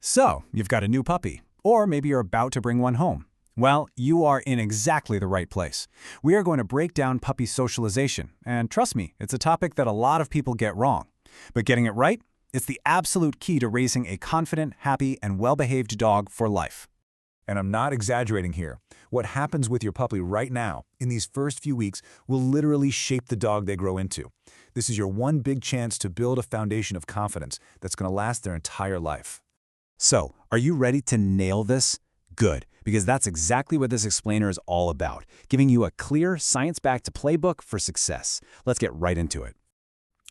So, you've got a new puppy, or maybe you're about to bring one home. Well, you are in exactly the right place. We are going to break down puppy socialization, and trust me, it's a topic that a lot of people get wrong. But getting it right, it's the absolute key to raising a confident, happy, and well-behaved dog for life. And I'm not exaggerating here. What happens with your puppy right now, in these first few weeks, will literally shape the dog they grow into. This is your one big chance to build a foundation of confidence that's going to last their entire life. So, are you ready to nail this? Good, because that's exactly what this explainer is all about, giving you a clear, science-backed playbook for success. Let's get right into it.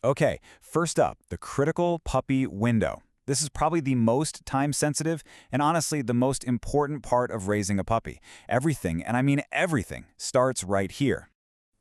Okay, first up, the critical puppy window. This is probably the most time-sensitive and honestly the most important part of raising a puppy. Everything, and I mean everything, starts right here.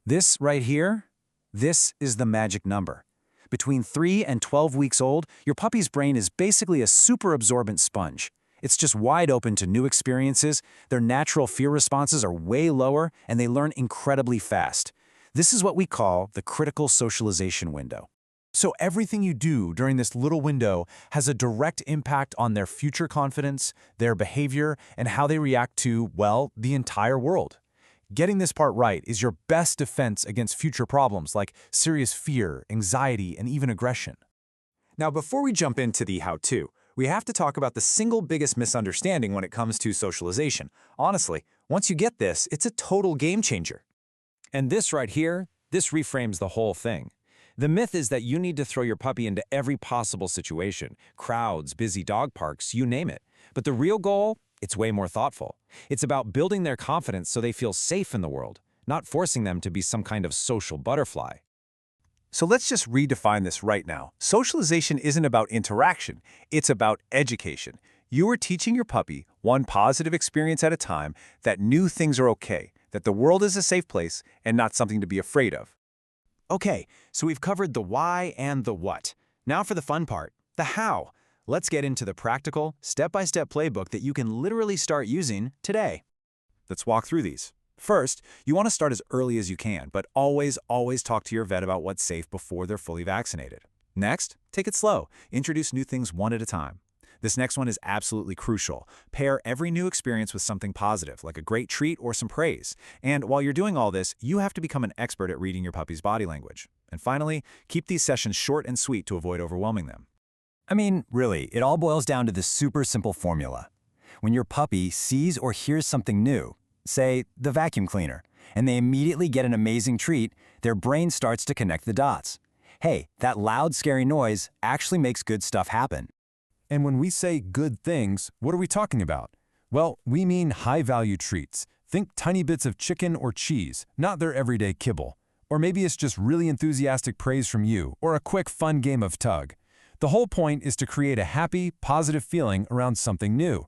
This right here, this is the magic number. Between 3 and 12 weeks old, your puppy's brain is basically a super absorbent sponge. It's just wide open to new experiences, their natural fear responses are way lower, and they learn incredibly fast. This is what we call the critical socialization window. So everything you do during this little window has a direct impact on their future confidence, their behavior, and how they react to, well, the entire world. Getting this part right is your best defense against future problems like serious fear, anxiety, and even aggression. Now, before we jump into the how-to, we have to talk about the single biggest misunderstanding when it comes to socialization. Honestly, once you get this, it's a total game changer. And this right here, this reframes the whole thing. The myth is that you need to throw your puppy into every possible situation, crowds, busy dog parks, you name it. But the real goal? It's way more thoughtful. It's about building their confidence so they feel safe in the world, not forcing them to be some kind of social butterfly. So let's just redefine this right now. Socialization isn't about interaction, it's about education. You are teaching your puppy, one positive experience at a time, that new things are okay, that the world is a safe place and not something to be afraid of. Okay, so we've covered the why and the what. Now for the fun part, the how. Let's get into the practical, step-by-step playbook that you can literally start using today. Let's walk through these. First, you want to start as early as you can, but always talk to your vet about what's safe before they're fully vaccinated. Next, take it slow. Introduce new things one at a time. This next one is absolutely crucial. Pair every new experience with something positive, like a great treat or some praise. And while you're doing all this, you have to become an expert at reading your puppy's body language. And finally, keep these sessions short and sweet to avoid overwhelming them. I mean, really, it all boils down to this super simple formula. When your puppy sees or hears something new, say the vacuum cleaner, and they immediately get an amazing treat, their brain starts to connect the dots. Hey, that loud, scary noise actually makes good stuff happen. And when we say good things, what are we talking about? Well, we mean high-value treats. Think tiny bits of chicken or cheese, not their everyday kibble. Or maybe it's just really enthusiastic praise from you, or a quick, fun game of tug. The whole point is to create a happy, positive feeling around something new.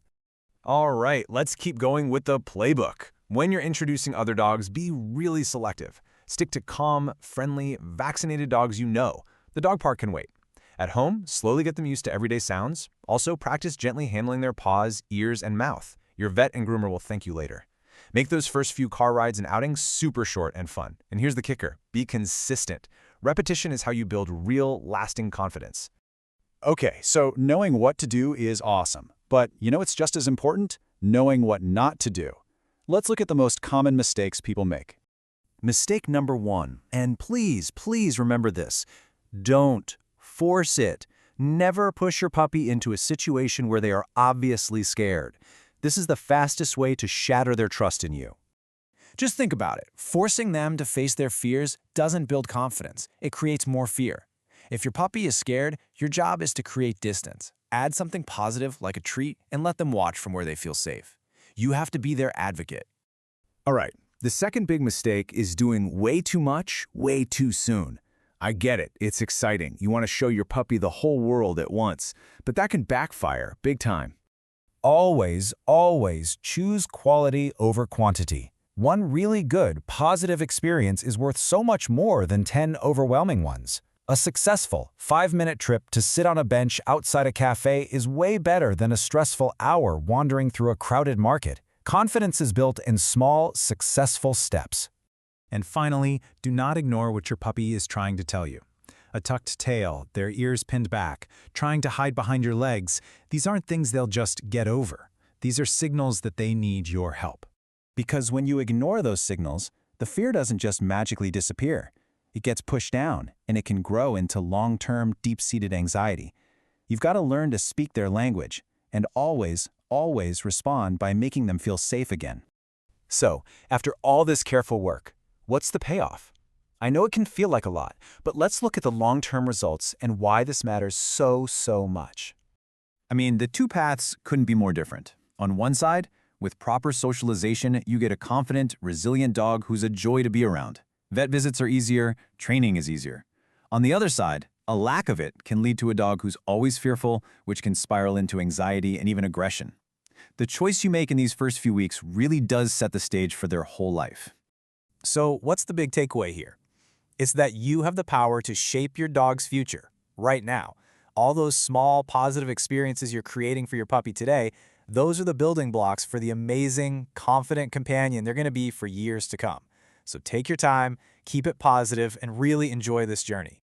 All right, let's keep going with the playbook. When you're introducing other dogs, be really selective. Stick to calm, friendly, vaccinated dogs you know. The dog park can wait. At home, slowly get them used to everyday sounds. Also, practice gently handling their paws, ears, and mouth. Your vet and groomer will thank you later. Make those first few car rides and outings super short and fun. And here's the kicker, be consistent. Repetition is how you build real, lasting confidence. Okay, so knowing what to do is awesome. But you know what's just as important? Knowing what not to do. Let's look at the most common mistakes people make. Mistake number 1, and please remember this. Don't force it. Never push your puppy into a situation where they are obviously scared. This is the fastest way to shatter their trust in you. Just think about it. Forcing them to face their fears doesn't build confidence. It creates more fear. If your puppy is scared, your job is to create distance. Add something positive like a treat and let them watch from where they feel safe. You have to be their advocate. All right, the second big mistake is doing way too much, way too soon. I get it, it's exciting. You want to show your puppy the whole world at once, but that can backfire big time. Always choose quality over quantity. One really good, positive experience is worth so much more than 10 overwhelming ones. A successful 5-minute trip to sit on a bench outside a cafe is way better than a stressful hour wandering through a crowded market. Confidence is built in small, successful steps. And finally, do not ignore what your puppy is trying to tell you. A tucked tail, their ears pinned back, trying to hide behind your legs, these aren't things they'll just get over. These are signals that they need your help. Because when you ignore those signals, the fear doesn't just magically disappear. It gets pushed down, and it can grow into long-term, deep-seated anxiety. You've got to learn to speak their language, and always, always respond by making them feel safe again. So, after all this careful work, what's the payoff? I know it can feel like a lot, but let's look at the long-term results and why this matters so much. I mean, the two paths couldn't be more different. On one side, with proper socialization, you get a confident, resilient dog who's a joy to be around. Vet visits are easier, training is easier. On the other side, a lack of it can lead to a dog who's always fearful, which can spiral into anxiety and even aggression. The choice you make in these first few weeks really does set the stage for their whole life. So, what's the big takeaway here? It's that you have the power to shape your dog's future, right now. All those small, positive experiences you're creating for your puppy today, those are the building blocks for the amazing, confident companion they're going to be for years to come. So take your time, keep it positive, and really enjoy this journey.